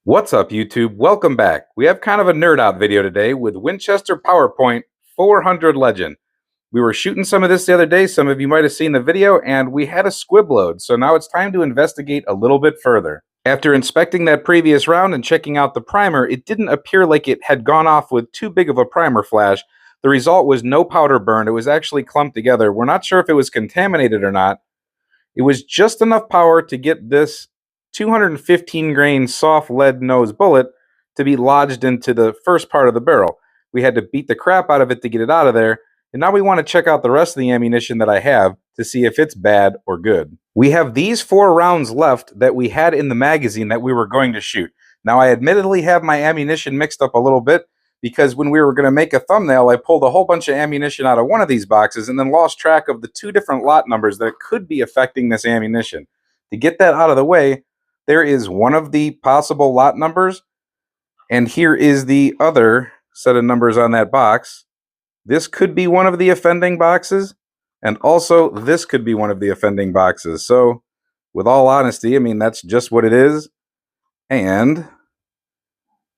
What's up, YouTube? Welcome back. We have kind of a nerd out video today with Winchester PowerPoint 400 Legend. We were shooting some of this the other day. Some of you might have seen the video, and we had a squib load. So now it's time to investigate a little bit further. After inspecting that previous round and checking out the primer, it didn't appear like it had gone off with too big of a primer flash. The result was no powder burn. It was actually clumped together. We're not sure if it was contaminated or not. It was just enough power to get this 215 grain soft lead nose bullet to be lodged into the first part of the barrel. We had to beat the crap out of it to get it out of there, and now we want to check out the rest of the ammunition that I have to see if it's bad or good. We have these 4 rounds left that we had in the magazine that we were going to shoot. Now I admittedly have my ammunition mixed up a little bit because when we were going to make a thumbnail, I pulled a whole bunch of ammunition out of one of these boxes and then lost track of the 2 different lot numbers that could be affecting this ammunition. To get that out of the way, there is one of the possible lot numbers, and here is the other set of numbers on that box. This could be one of the offending boxes, and also this could be one of the offending boxes. So, with all honesty, I mean, that's just what it is. And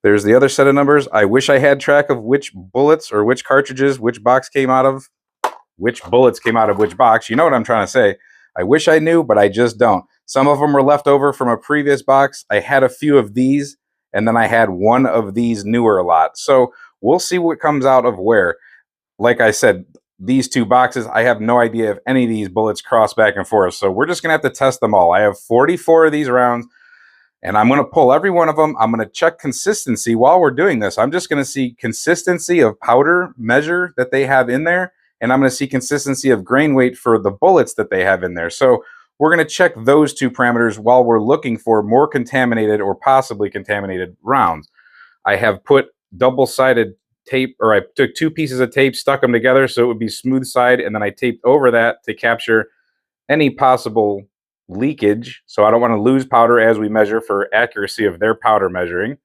there's the other set of numbers. I wish I had track of which bullets or which cartridges, which box came out of, which bullets came out of which box. You know what I'm trying to say. I wish I knew, but I just don't. Some of them were left over from a previous box. I had a few of these, and then I had one of these newer lots. So we'll see what comes out of where. Like I said, these 2 boxes, I have no idea if any of these bullets cross back and forth. So we're just going to have to test them all. I have 44 of these rounds, and I'm going to pull every one of them. I'm going to check consistency while we're doing this. I'm just going to see consistency of powder measure that they have in there, and I'm going to see consistency of grain weight for the bullets that they have in there. So we're going to check those 2 parameters while we're looking for more contaminated or possibly contaminated rounds. I have put double-sided tape, or I took 2 pieces of tape, stuck them together so it would be smooth side, and then I taped over that to capture any possible leakage. So I don't want to lose powder as we measure for accuracy of their powder measuring.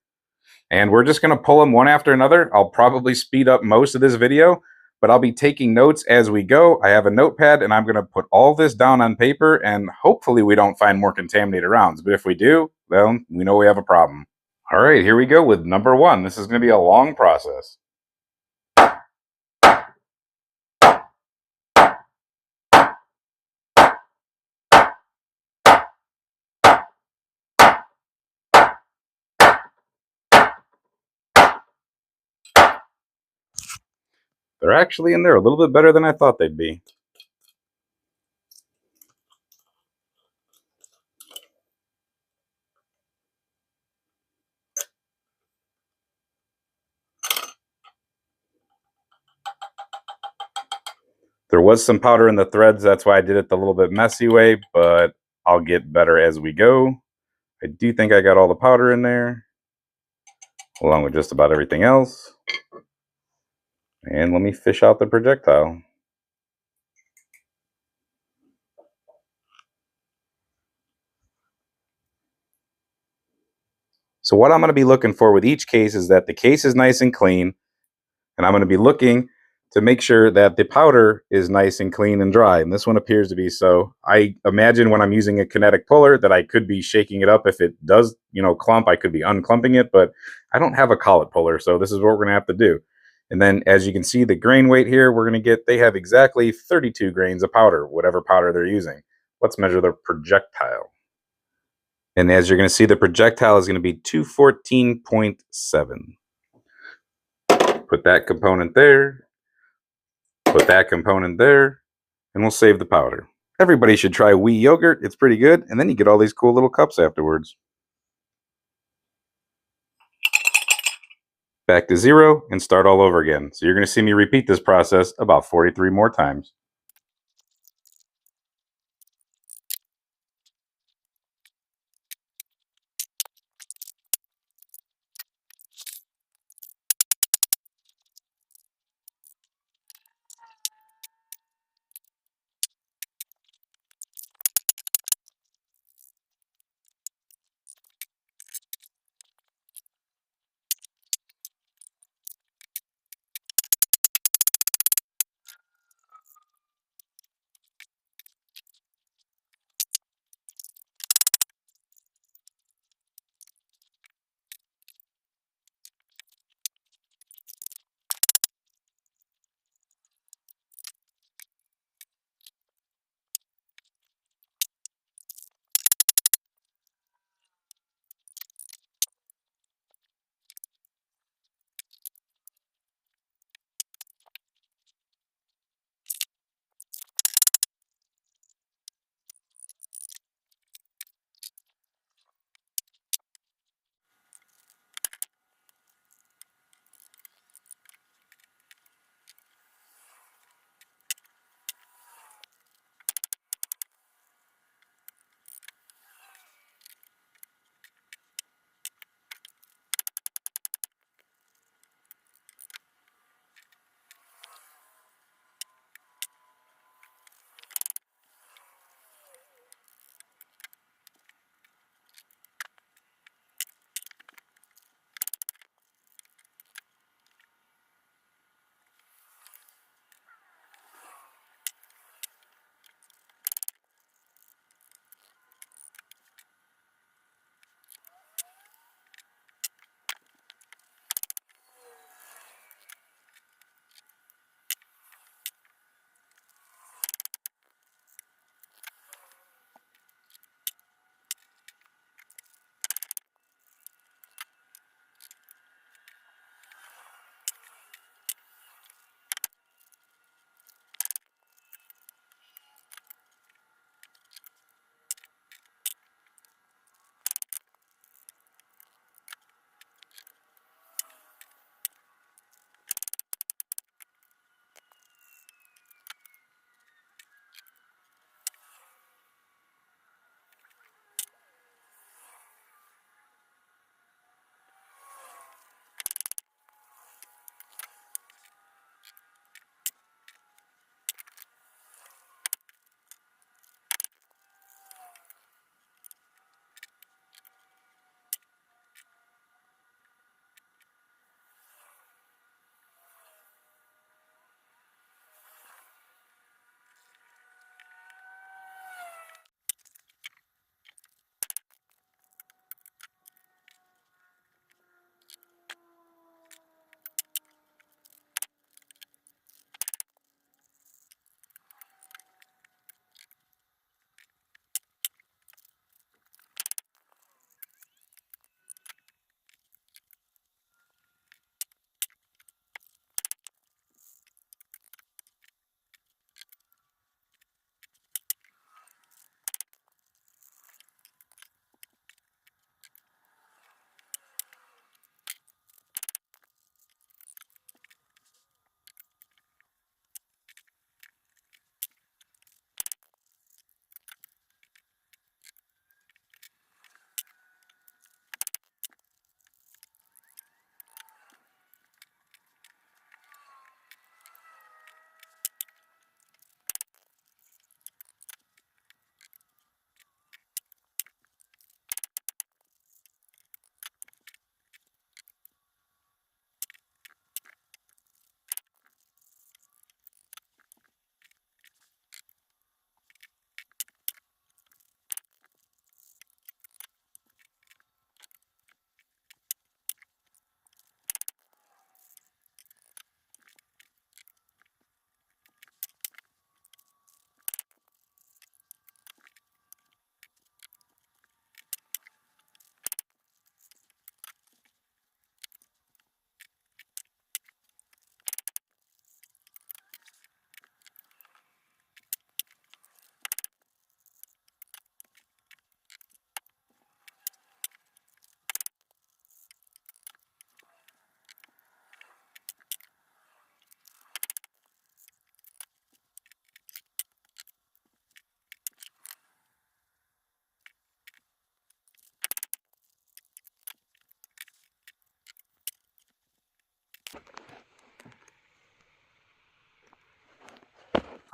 And we're just going to pull them one after another. I'll probably speed up most of this video, but I'll be taking notes as we go. I have a notepad, and I'm going to put all this down on paper, and hopefully we don't find more contaminated rounds. But if we do, well, we know we have a problem. All right, here we go with number 1. This is going to be a long process. They're actually in there a little bit better than I thought they'd be. There was some powder in the threads, that's why I did it the little bit messy way, but I'll get better as we go. I do think I got all the powder in there, along with just about everything else. And let me fish out the projectile. So what I'm going to be looking for with each case is that the case is nice and clean, and I'm going to be looking to make sure that the powder is nice and clean and dry, and this one appears to be so. I imagine when I'm using a kinetic puller that I could be shaking it up. If it does, clump, I could be unclumping it, but I don't have a collet puller, so this is what we're going to have to do. And then as you can see, the grain weight here, they have exactly 32 grains of powder, whatever powder they're using. Let's measure the projectile. And as you're going to see, the projectile is going to be 214.7. Put that component there. Put that component there, and we'll save the powder. Everybody should try wheat yogurt. It's pretty good, and then you get all these cool little cups afterwards. Back to 0 and start all over again. So you're going to see me repeat this process about 43 more times.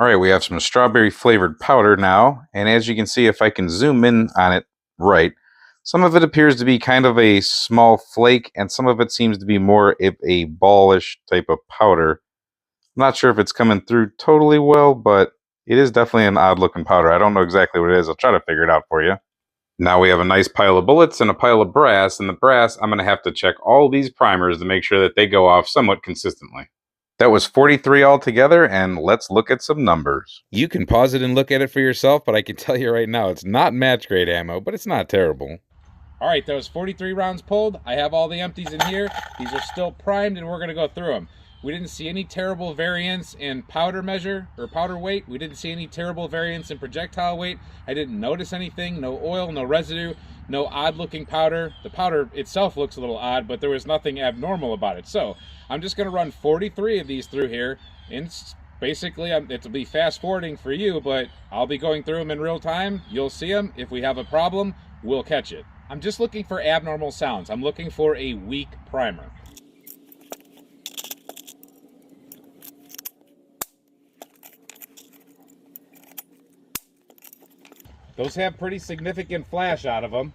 All right, we have some strawberry flavored powder now, and as you can see, if I can zoom in on it right, some of it appears to be kind of a small flake, and some of it seems to be more of a ballish type of powder. I'm not sure if it's coming through totally well, but it is definitely an odd looking powder. I don't know exactly what it is. I'll try to figure it out for you. Now we have a nice pile of bullets and a pile of brass, and the brass, I'm going to have to check all these primers to make sure that they go off somewhat consistently. That was 43 altogether, and let's look at some numbers. You can pause it and look at it for yourself, but I can tell you right now, it's not match grade ammo, but it's not terrible. All right, that was 43 rounds pulled. I have all the empties in here. These are still primed, and we're going to go through them. We didn't see any terrible variance in powder measure or powder weight. We didn't see any terrible variance in projectile weight. I didn't notice anything. No oil, no residue, no odd looking powder. The powder itself looks a little odd, but there was nothing abnormal about it. So I'm just going to run 43 of these through here. And basically, it'll be fast forwarding for you, but I'll be going through them in real time. You'll see them. If we have a problem, we'll catch it. I'm just looking for abnormal sounds. I'm looking for a weak primer. Those have pretty significant flash out of them.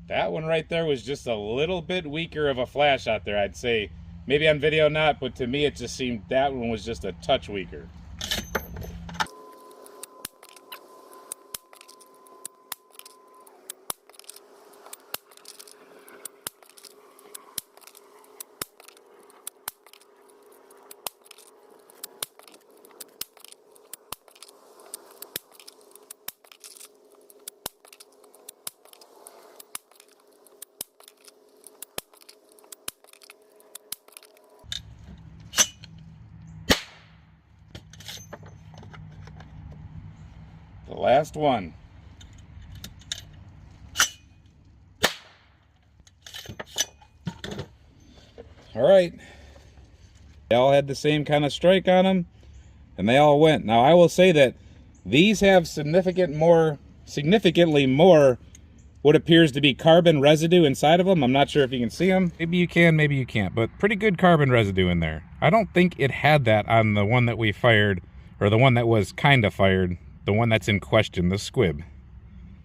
That one right there was just a little bit weaker of a flash out there, I'd say. Maybe on video not, but to me it just seemed that one was just a touch weaker. The last one. All right. They all had the same kind of strike on them, and they all went. Now, I will say that these have significantly more what appears to be carbon residue inside of them. I'm not sure if you can see them. Maybe you can, maybe you can't, but pretty good carbon residue in there. I don't think it had that on the one that we fired, or the one that was kind of fired, the one that's in question, the Squib.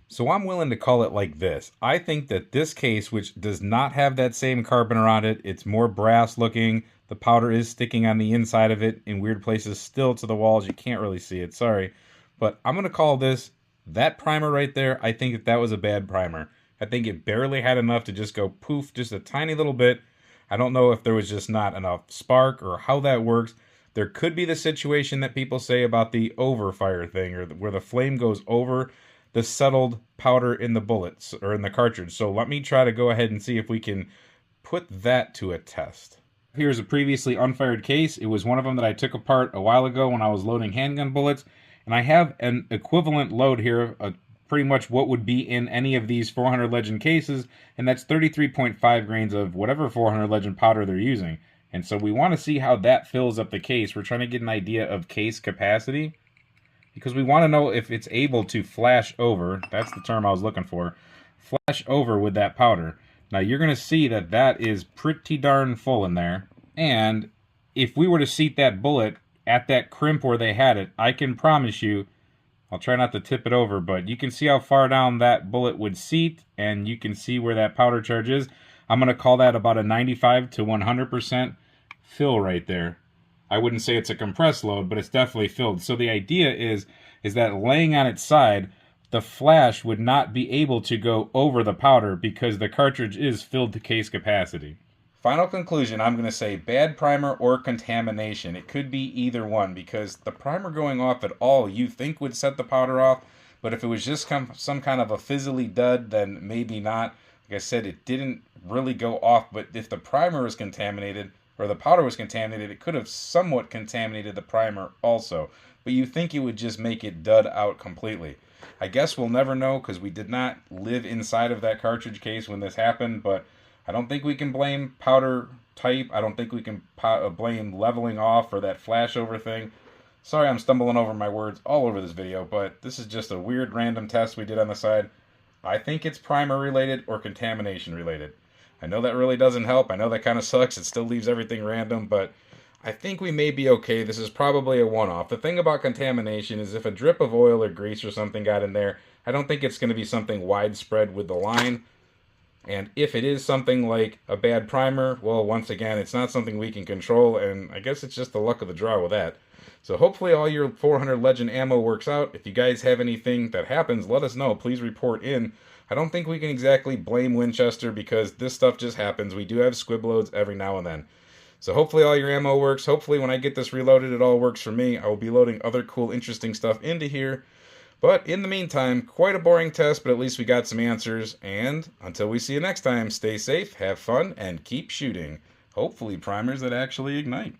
So I'm willing to call it like this. I think that this case, which does not have that same carbon around it, it's more brass looking. The powder is sticking on the inside of it in weird places, still to the walls. You can't really see it, sorry. But I'm going to call this, that primer right there, I think that was a bad primer. I think it barely had enough to just go poof, just a tiny little bit. I don't know if there was just not enough spark or how that works. There could be the situation that people say about the overfire thing, or where the flame goes over the settled powder in the bullets or in the cartridge. So let me try to go ahead and see if we can put that to a test. Here's a previously unfired case. It was one of them that I took apart a while ago when I was loading handgun bullets. And I have an equivalent load here, pretty much what would be in any of these 400 Legend cases, and that's 33.5 grains of whatever 400 Legend powder they're using. And so we want to see how that fills up the case. We're trying to get an idea of case capacity, because we want to know if it's able to flash over. That's the term I was looking for. Flash over with that powder. Now you're going to see that that is pretty darn full in there. And if we were to seat that bullet at that crimp where they had it, I can promise you, I'll try not to tip it over, but you can see how far down that bullet would seat, and you can see where that powder charge is. I'm going to call that about a 95 to 100% fill right there. I wouldn't say it's a compressed load, but it's definitely filled. So the idea is that laying on its side, the flash would not be able to go over the powder because the cartridge is filled to case capacity. Final conclusion, I'm going to say bad primer or contamination. It could be either one, because the primer going off at all you think would set the powder off, But if it was just some kind of a fizzly dud, then maybe not. Like I said, it didn't really go off, but if the primer was contaminated, or the powder was contaminated, it could have somewhat contaminated the primer also. But you think it would just make it dud out completely. I guess we'll never know because we did not live inside of that cartridge case when this happened, but I don't think we can blame powder type. I don't think we can blame leveling off or that flashover thing. Sorry, I'm stumbling over my words all over this video, but this is just a weird random test we did on the side. I think it's primer related or contamination related. I know that really doesn't help. I know that kind of sucks. It still leaves everything random, but I think we may be okay. This is probably a one-off. The thing about contamination is if a drip of oil or grease or something got in there, I don't think it's going to be something widespread with the line. And if it is something like a bad primer, well, once again, it's not something we can control, and I guess it's just the luck of the draw with that. So hopefully all your 400 Legend ammo works out. If you guys have anything that happens, let us know. Please report in. I don't think we can exactly blame Winchester because this stuff just happens. We do have squib loads every now and then. So hopefully all your ammo works. Hopefully when I get this reloaded, it all works for me. I will be loading other cool, interesting stuff into here. But in the meantime, quite a boring test, but at least we got some answers. And until we see you next time, stay safe, have fun, and keep shooting. Hopefully primers that actually ignite.